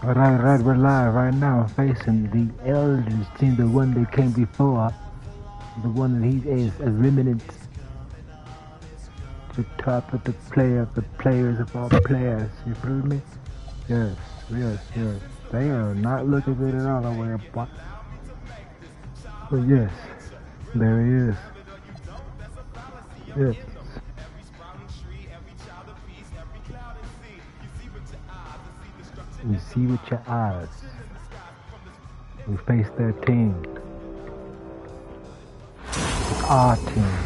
Right, we're live right now, facing the elders team, the one that came before, the one that he is a remnant, the top of the players of all players. You feel me? Yes. They are not looking good at all over there, boy. But yes, there he is. Yes. You see with your eyes. We face their team. It's our team.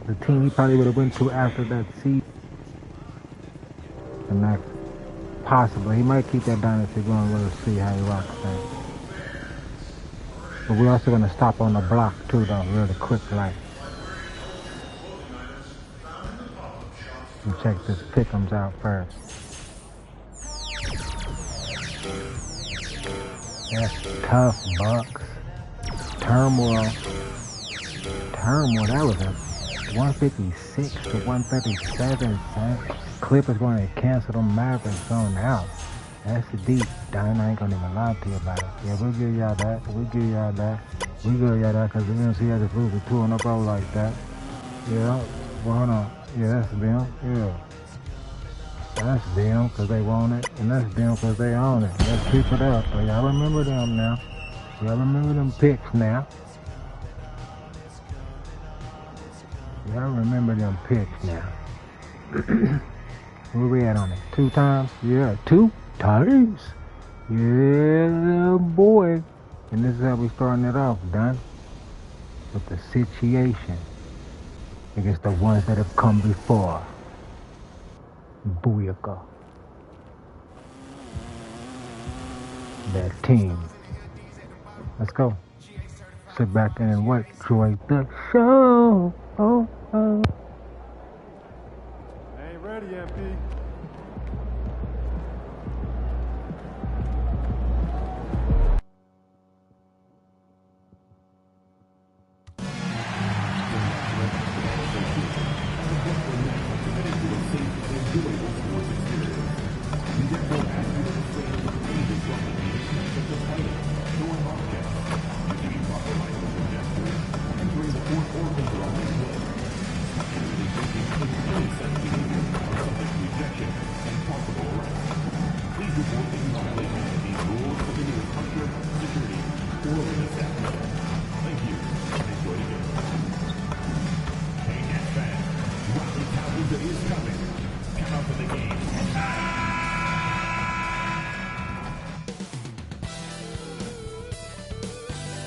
The team he probably would have went to after that season. And that's possible. He might keep that dynasty going. We'll see how he rocks that. But we're also going to stop on the block too, though, really quick, like. And check this pick'ems out first. That's tough, Bucks. Turmoil, that was a 156 to 137, son. Clippers going to cancel them Mavericks on out. That's the deep. Diana ain't gonna even lie to you about it. Yeah, we'll give y'all that. We give y'all that because the MC had to lose a 2 in a row like that. Yeah, well, hold on. Yeah, that's them. Yeah. That's them because they want it, and that's them because they own it. Let's keep it up. So y'all remember them now. Y'all remember them picks now. Y'all remember them picks now. Where we at on it? 2 times? Yeah, 2 times. Yeah, boy. And this is how we starting it off, done. With the situation against the ones that have come before. Booyaka. That team. Let's go. Sit back and enjoy the show. Oh. Ain't ready, MP.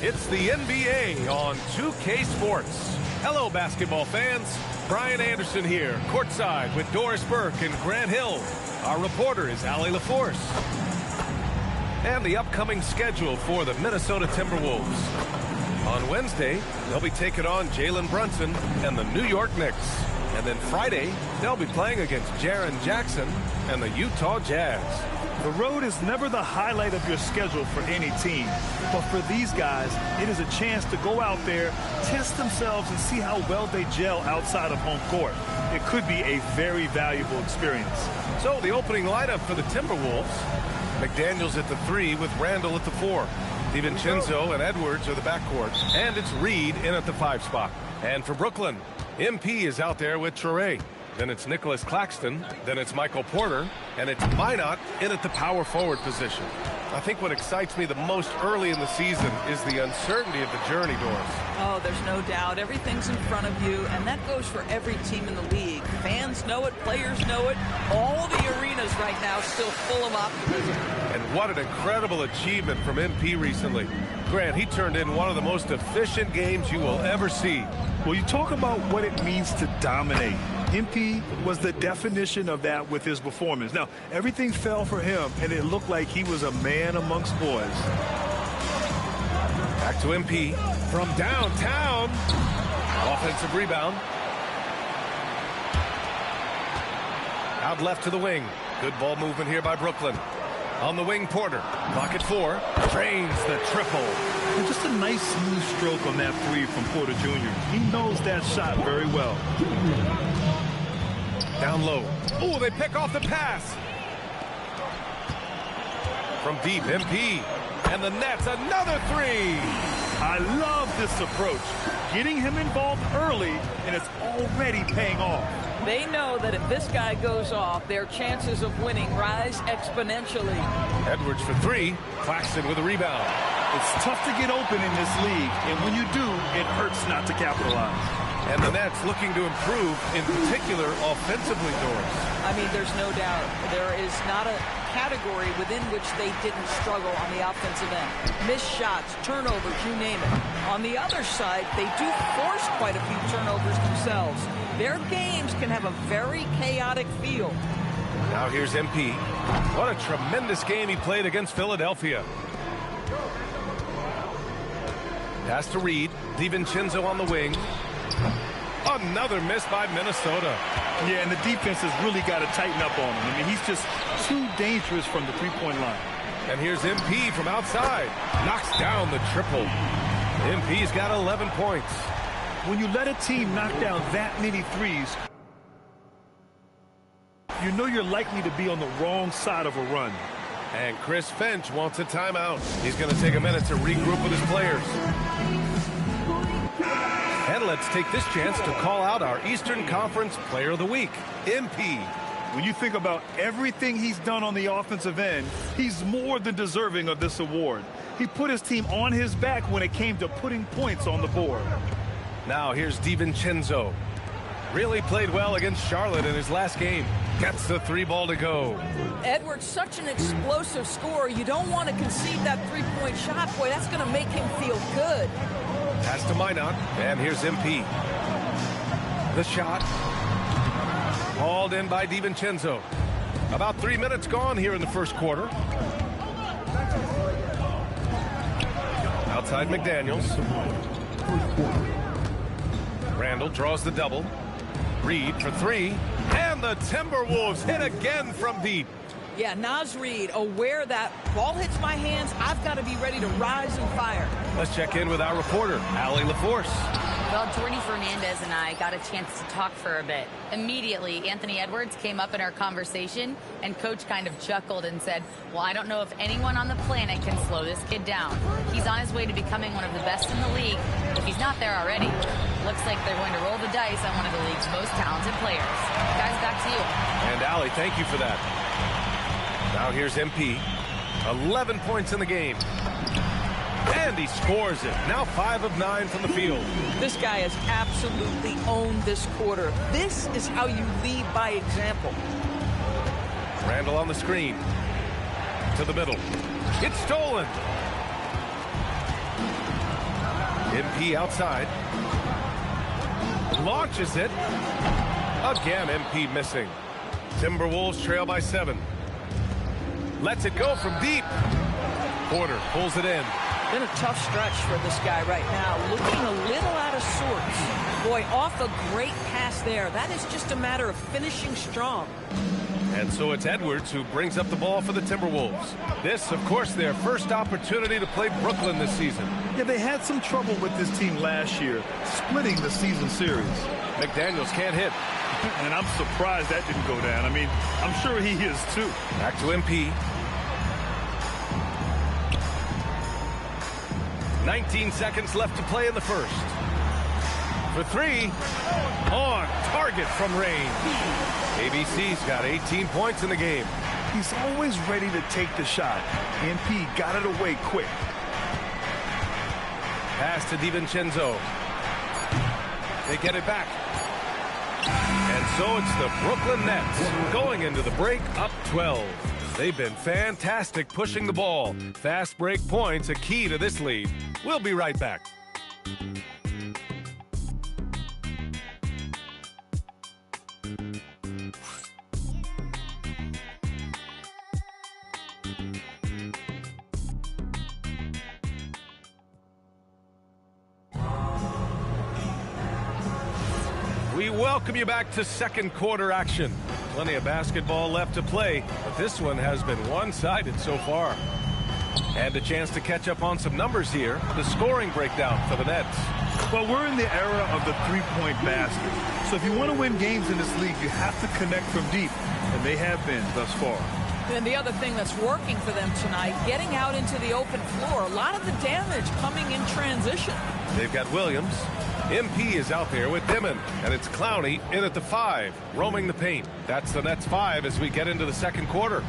It's the NBA on 2K Sports. Hello, basketball fans. Brian Anderson here, courtside with Doris Burke and Grant Hill. Our reporter is Allie LaForce. And the upcoming schedule for the Minnesota Timberwolves. On Wednesday, they'll be taking on Jalen Brunson and the New York Knicks. And then Friday, they'll be playing against Jaren Jackson and the Utah Jazz. The road is never the highlight of your schedule for any team. But for these guys, it is a chance to go out there, test themselves, and see how well they gel outside of home court. It could be a very valuable experience. So the opening lineup for the Timberwolves. McDaniels at the 3 with Randall at the 4. DiVincenzo and Edwards are the backcourt. And it's Reed in at the 5 spot. And for Brooklyn, MP is out there with Traoré. Then it's Nicholas Claxton, then it's Michael Porter, and it's Minot in at the power forward position. I think what excites me the most early in the season is the uncertainty of the journey, Doris. Oh, there's no doubt. Everything's in front of you, and that goes for every team in the league. Fans know it, players know it. All the arenas right now still full of optimism. And what an incredible achievement from MP recently. Grant, he turned in one of the most efficient games you will ever see. Well, you talk about what it means to dominate. MP was the definition of that with his performance. Now, everything fell for him, and it looked like he was a man amongst boys. Back to MP from downtown. Offensive rebound. Out left to the wing. Good ball movement here by Brooklyn. On the wing, Porter. Clock at 4. Drains the triple. And just a nice smooth stroke on that 3 from Porter Jr. He knows that shot very well. Down low. Oh, they pick off the pass. From deep, MP. And the Nets, another three. I love this approach. Getting him involved early, and it's already paying off. They know that if this guy goes off, their chances of winning rise exponentially. Edwards for three. Claxton with a rebound. It's tough to get open in this league, and when you do, it hurts not to capitalize. And the Nets looking to improve, in particular, offensively, Doris. I mean, there's no doubt. There is not a category within which they didn't struggle on the offensive end. Missed shots, turnovers, you name it. On the other side, they do force quite a few turnovers themselves. Their games can have a very chaotic feel. Now here's MP. What a tremendous game he played against Philadelphia. Pass to Reed. DiVincenzo on the wing. Another miss by Minnesota. Yeah, and the defense has really got to tighten up on him. I mean, he's just too dangerous from the three-point line. And here's MP from outside. Knocks down the triple. MP's got 11 points. When you let a team knock down that many threes, you know you're likely to be on the wrong side of a run. And Chris Finch wants a timeout. He's going to take a minute to regroup with his players. And let's take this chance to call out our Eastern Conference Player of the Week, MP. When you think about everything he's done on the offensive end, he's more than deserving of this award. He put his team on his back when it came to putting points on the board. Now here's DiVincenzo. Really played well against Charlotte in his last game. Gets the three ball to go. Edwards, such an explosive scorer. You don't want to concede that three-point shot. Boy, that's going to make him feel good. Pass to Minot, and here's MP. The shot. Hauled in by DiVincenzo. About 3 minutes gone here in the first quarter. Outside McDaniels. Randall draws the double. Reed for three. And the Timberwolves hit again from deep. Yeah, Naz Reid, aware that ball hits my hands, I've got to be ready to rise and fire. Let's check in with our reporter, Allie LaForce. Well, Jordy Fernandez and I got a chance to talk for a bit. Immediately, Anthony Edwards came up in our conversation, and Coach kind of chuckled and said, well, I don't know if anyone on the planet can slow this kid down. He's on his way to becoming one of the best in the league, if he's not there already. Looks like they're going to roll the dice on one of the league's most talented players. Guys, back to you. And Allie, thank you for that. Now here's MP. 11 points in the game. And he scores it. Now 5 of 9 from the field. This guy has absolutely owned this quarter. This is how you lead by example. Randall on the screen. To the middle. It's stolen. MP outside. Launches it. Again, MP missing. Timberwolves trail by 7. Lets it go from deep. Porter pulls it in. Been a tough stretch for this guy right now. Looking a little out of sorts. Boy, off a great pass there. That is just a matter of finishing strong. And so it's Edwards who brings up the ball for the Timberwolves. This, of course, their first opportunity to play Brooklyn this season. Yeah, they had some trouble with this team last year, splitting the season series. McDaniels can't hit. And I'm surprised that didn't go down. I mean, I'm sure he is too. Back to MP. 19 seconds left to play in the first. For three. On target from range. ABC's got 18 points in the game. He's always ready to take the shot. MP got it away quick. Pass to DiVincenzo. They get it back. And so it's the Brooklyn Nets going into the break up 12. They've been fantastic pushing the ball. Fast break points a key to this lead. We'll be right back. We welcome you back to second quarter action. Plenty of basketball left to play, but this one has been one-sided so far. And a chance to catch up on some numbers here. The scoring breakdown for the Nets. Well, we're in the era of the three-point basket. So if you want to win games in this league, you have to connect from deep. And they have been thus far. And the other thing that's working for them tonight, getting out into the open floor. A lot of the damage coming in transition. They've got Williams. MP is out there with Dimon, and it's Clowney in at the 5, roaming the paint. That's the Nets 5 as we get into the second quarter.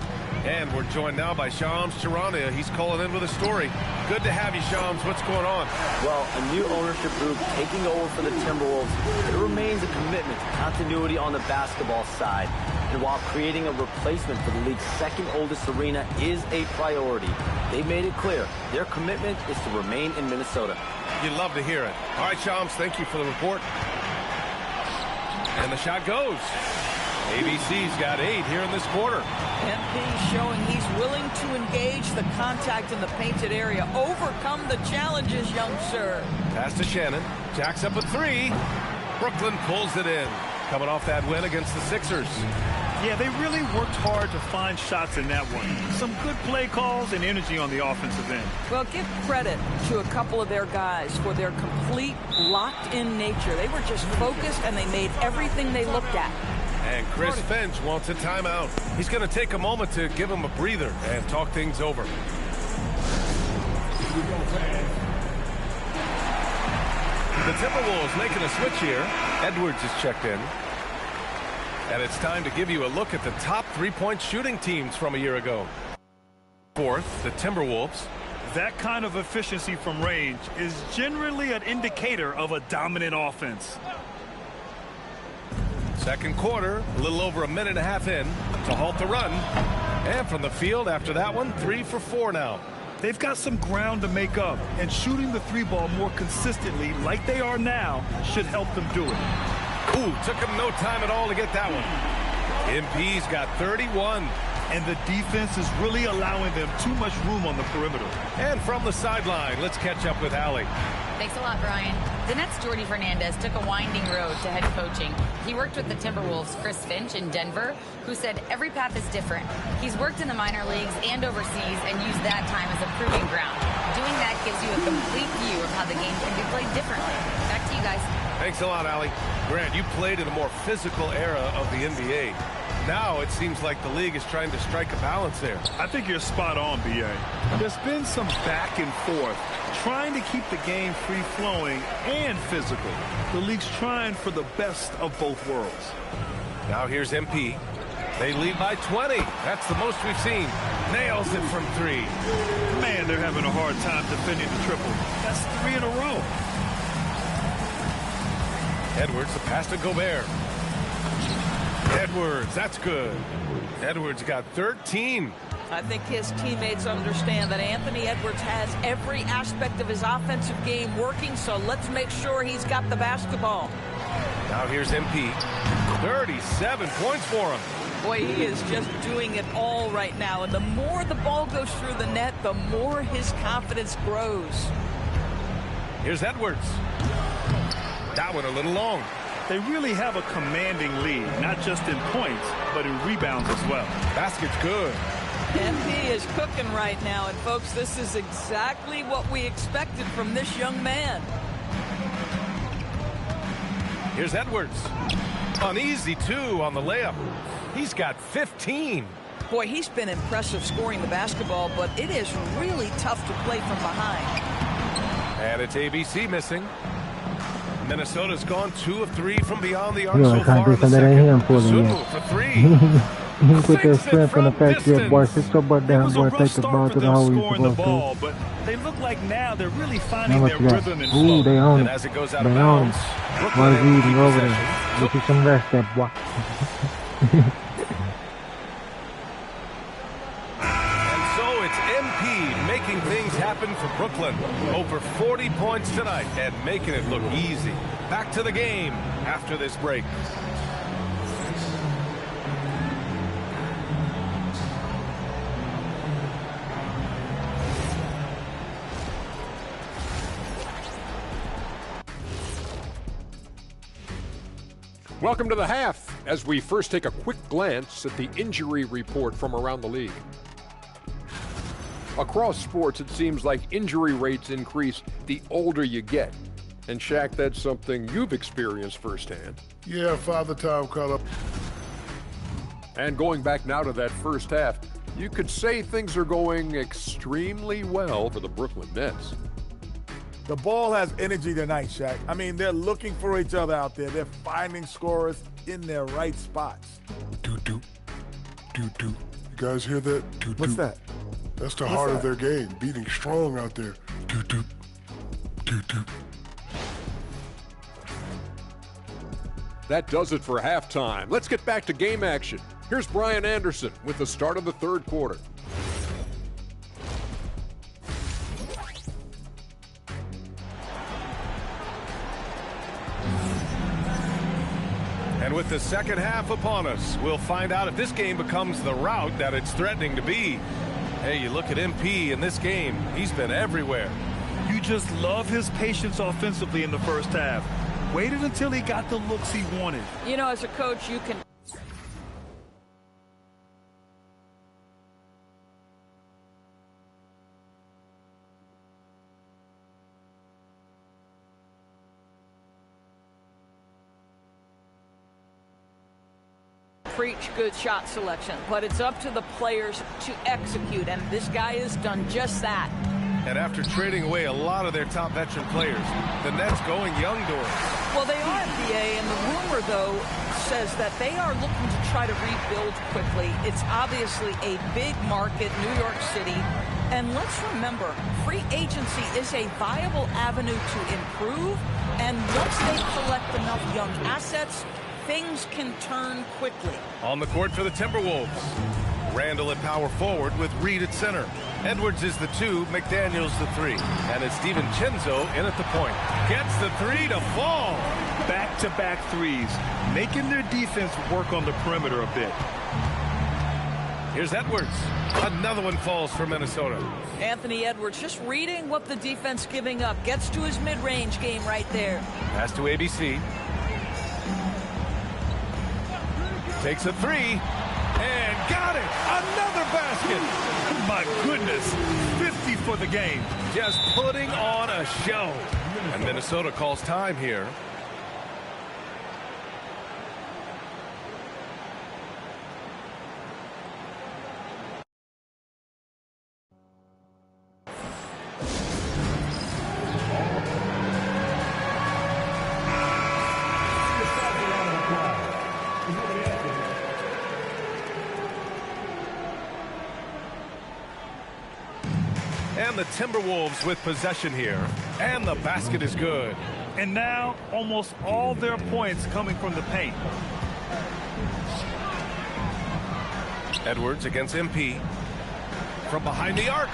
And we're joined now by Shams Charania. He's calling in with a story. Good to have you, Shams. What's going on? Well, a new ownership group taking over for the Timberwolves. There remains a commitment to continuity on the basketball side. And while creating a replacement for the league's second oldest arena is a priority, they've made it clear their commitment is to remain in Minnesota. You'd love to hear it. All right, Shams, thank you for the report. And the shot goes. ABC's got 8 here in this quarter. MP showing he's willing to engage the contact in the painted area. Overcome the challenges, young sir. Pass to Shannon. Jacks up a 3. Brooklyn pulls it in. Coming off that win against the Sixers. Yeah, they really worked hard to find shots in that one. Some good play calls and energy on the offensive end. Well, give credit to a couple of their guys for their complete locked-in nature. They were just focused, and they made everything they looked at. And Chris Finch wants a timeout. He's going to take a moment to give him a breather and talk things over. The Timberwolves making a switch here. Edwards is checked in. And it's time to give you a look at the top three-point shooting teams from a year ago. Fourth, the Timberwolves. That kind of efficiency from range is generally an indicator of a dominant offense. Second quarter, a little over a minute and a half in to halt the run. And from the field after that one, 3 for 4 now. They've got some ground to make up, and shooting the 3-ball more consistently like they are now should help them do it. Ooh, took him no time at all to get that one. MP's got 31. And the defense is really allowing them too much room on the perimeter. And from the sideline, let's catch up with Allie. Thanks a lot, Brian. The Nets' Jordi Fernandez took a winding road to head coaching. He worked with the Timberwolves' Chris Finch in Denver, who said every path is different. He's worked in the minor leagues and overseas and used that time as a proving ground. Doing that gives you a complete view of how the game can be played differently. Back to you guys. Thanks a lot, Allie. Grant, you played in a more physical era of the NBA. Now it seems like the league is trying to strike a balance there. I think you're spot on, B.A. There's been some back and forth, trying to keep the game free-flowing and physical. The league's trying for the best of both worlds. Now here's MP. They lead by 20. That's the most we've seen. Nails it from 3. Man, they're having a hard time defending the triple. That's 3 in a row. Edwards, the pass to Gobert. Edwards, that's good. Edwards got 13. I think his teammates understand that Anthony Edwards has every aspect of his offensive game working, so let's make sure he's got the basketball. Now here's MP. 37 points for him. Boy, he is just doing it all right now, and the more the ball goes through the net, the more his confidence grows. Here's Edwards. That one a little long. They really have a commanding lead, not just in points, but in rebounds as well. Basket's good. MP is cooking right now, and folks, this is exactly what we expected from this young man. Here's Edwards. An easy 2 on the layup. He's got 15. Boy, he's been impressive scoring the basketball, but it is really tough to play from behind. And it's ABC missing. Minnesota's gone 2 of 3 from beyond the arc so far in the second. Zunu for 3. He put their strength in the fact that boy, sit your butt down, boy, take the ball to the hole you're supposed to. But they look like now they're really finding their rhythm and flow. Ooh, they own it. And as it goes out they of own bounds, it. Brooklyn Boy, reading over there. Get you some rest there, boy. And so it's MP making things happen for Brooklyn. Over 40 points tonight and making it look easy. Back to the game after this break. Welcome to the half, as we first take a quick glance at the injury report from around the league. Across sports, it seems like injury rates increase the older you get. And Shaq, that's something you've experienced firsthand. Yeah, Father Time called up. And going back now to that first half, you could say things are going extremely well for the Brooklyn Nets. The ball has energy tonight, Shaq. I mean, they're looking for each other out there. They're finding scorers in their right spots. Doo-doo. Doo-doo. You guys hear that? Doo-doo. What's that? That's the heart of their game, beating strong out there. Doo-doo. Doo-doo. That does it for halftime. Let's get back to game action. Here's Brian Anderson with the start of the third quarter. And with the second half upon us, we'll find out if this game becomes the rout that it's threatening to be. Hey, you look at MP in this game, he's been everywhere. You just love his patience offensively in the first half. Waited until he got the looks he wanted. You know, as a coach, you can preach good shot selection, but it's up to the players to execute, and this guy has done just that. And after trading away a lot of their top veteran players, the Nets going young doors. Well, they are NBA, and the rumor, though, says that they are looking to try to rebuild quickly. It's obviously a big market, New York City. And let's remember, free agency is a viable avenue to improve. And once they collect enough young assets, things can turn quickly. On the court for the Timberwolves, Randall at power forward with Reed at center. Edwards is the 2, McDaniels the 3. And it's DiVincenzo in at the point. Gets the 3 to fall. Back-to-back threes, making their defense work on the perimeter a bit. Here's Edwards. Another one falls for Minnesota. Anthony Edwards just reading what the defense giving up. Gets to his mid-range game right there. Pass to ABC. Takes a 3. And got it! Another basket! My goodness, 50 for the game. Just putting on a show. And Minnesota calls time here. And the Timberwolves with possession here. And the basket is good. And now, almost all their points coming from the paint. Edwards against MP. From behind the arc.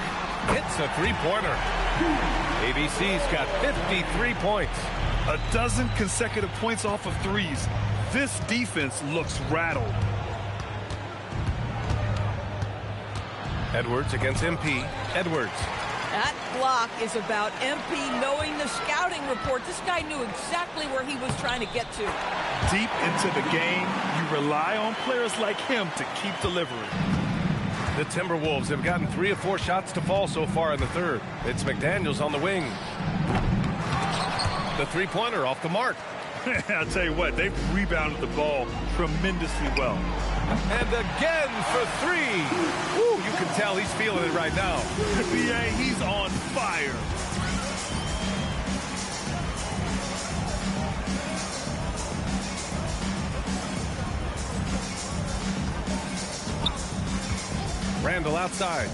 Hits a three-pointer. ABC's got 53 points. A dozen consecutive points off of threes. This defense looks rattled. Edwards against MP. Edwards. That block is about MP knowing the scouting report. This guy knew exactly where he was trying to get to. Deep into the game, you rely on players like him to keep delivering. The Timberwolves have gotten 3 of 4 shots to fall so far in the third. It's McDaniels on the wing. The three-pointer off the mark. I'll tell you what, they've rebounded the ball tremendously well. And again for 3. Woo, you can tell he's feeling it right now. BA, he's on fire. Randall outside.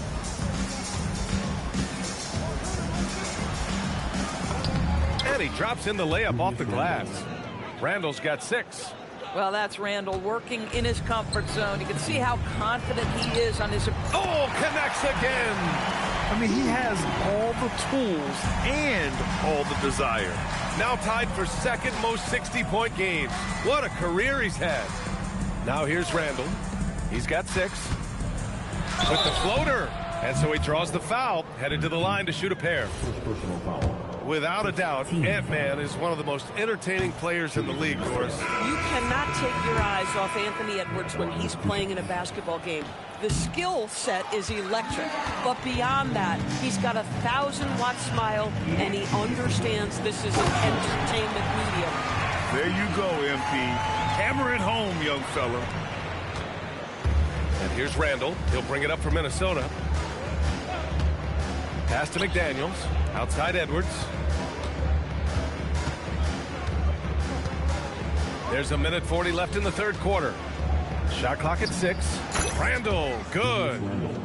And he drops in the layup off the glass. Randall's got 6. Well, that's Randall working in his comfort zone. You can see how confident he is on his... Oh, connects again. I mean, he has all the tools and all the desire. Now tied for second most 60-point games. What a career he's had. Now here's Randall. He's got 6. With the floater. And so he draws the foul, headed to the line to shoot a pair. Without a doubt, Ant-Man is one of the most entertaining players in the league, Doris. You cannot take your eyes off Anthony Edwards when he's playing in a basketball game. The skill set is electric, but beyond that, he's got a 1,000-watt smile, and he understands this is an entertainment medium. There you go, MP. Hammer it home, young fella. And here's Randall. He'll bring it up for Minnesota. Pass to McDaniels. Outside Edwards. There's a minute 40 left in the third quarter. Shot clock at 6. Randall, good.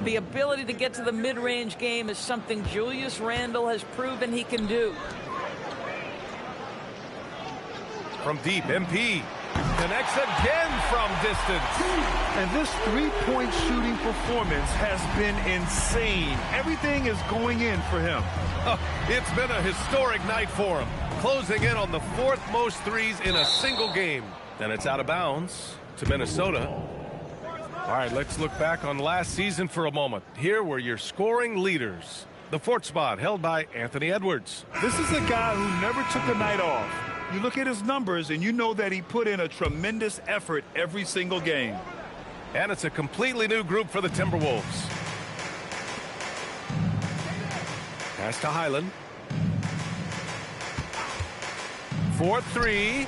The ability to get to the mid-range game is something Julius Randall has proven he can do. From deep, MP connects again from distance. And this three-point shooting performance has been insane. Everything is going in for him. It's been a historic night for him, closing in on the 4th most threes in a single game. Then it's out of bounds to Minnesota. All right, let's look back on last season for a moment. Here were your scoring leaders. The 4th spot held by Anthony Edwards. This is a guy who never took a night off. You look at his numbers and you know that he put in a tremendous effort every single game. And it's a completely new group for the Timberwolves. Pass to Highland. 4-3.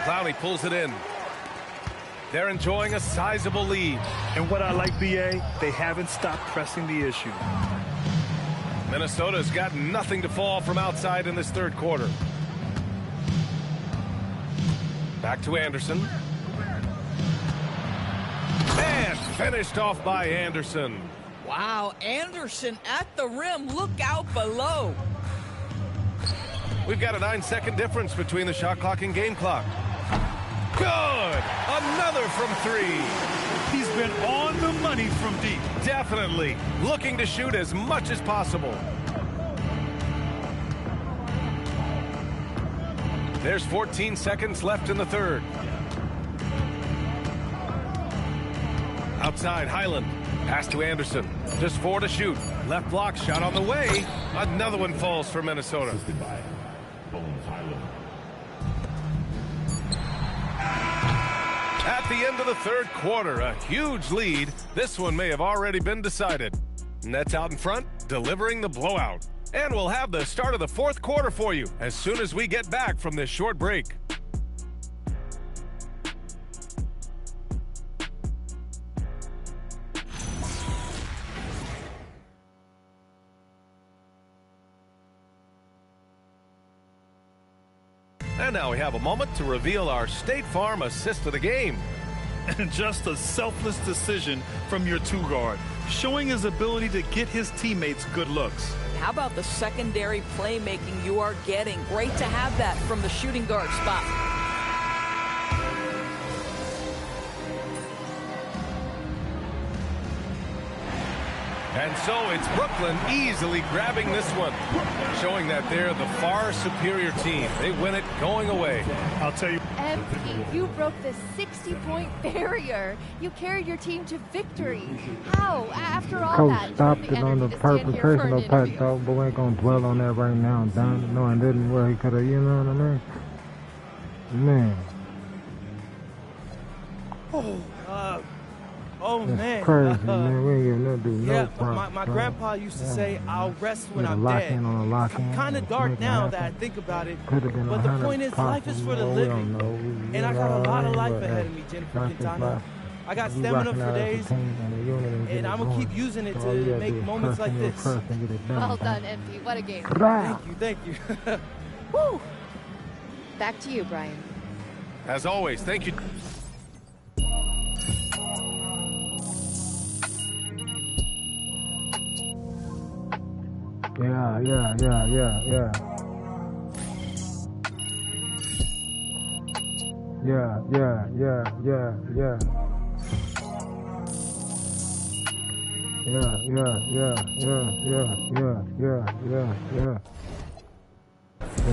Clowney pulls it in. They're enjoying a sizable lead. And what I like, BA, they haven't stopped pressing the issue. Minnesota's got nothing to fall from outside in this third quarter. Back to Anderson. And finished off by Anderson. Wow, Anderson at the rim. Look out below. We've got a 9-second difference between the shot clock and game clock. Good! Another from 3. He's been on the money from deep. Definitely. Looking to shoot as much as possible. There's 14 seconds left in the third. Outside, Highland. Pass to Anderson. Just 4 to shoot. Left block shot on the way. Another one falls for Minnesota. At the end of the third quarter, a huge lead. This one may have already been decided. Nets out in front, delivering the blowout. And we'll have the start of the fourth quarter for you as soon as we get back from this short break. And now we have a moment to reveal our State Farm assist of the game. And just a selfless decision from your two-guard, showing his ability to get his teammates good looks. How about the secondary playmaking you are getting? Great to have that from the shooting guard spot. And so it's Brooklyn easily grabbing this one, showing that they're the far superior team. They win it going away. I'll tell you. MP, you broke the 60-point barrier. You carried your team to victory. How? After all that, Coach stopped it on the purpose, personal pet talk, but we ain't gonna dwell on that right now. Don knowing didn't where he could have, you know what I mean? Man. Oh, that's man. Crazy, man. We ain't giving no dude no props, my bro. grandpa used to say, I'll rest when I'm lock dead. in on a lock in. Kind of dark now that I think about it. Could have been But the point is, life is for the living. And I got a lot of life ahead of me, Jennifer Quintana. I got stamina for days, and I'm going to keep using it to make moments like this. Well done, MP. What a game. Thank you. Woo! Back to you, Brian. As always, thank you. Yeah. They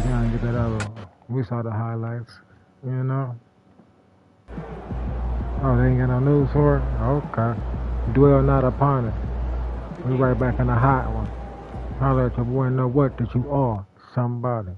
gotta get that out. We saw the highlights, you know. Oh, they ain't got no news for it? Okay. Dwell not upon it. We right back in the hot one. Holler at your boy, know what, that you are somebody.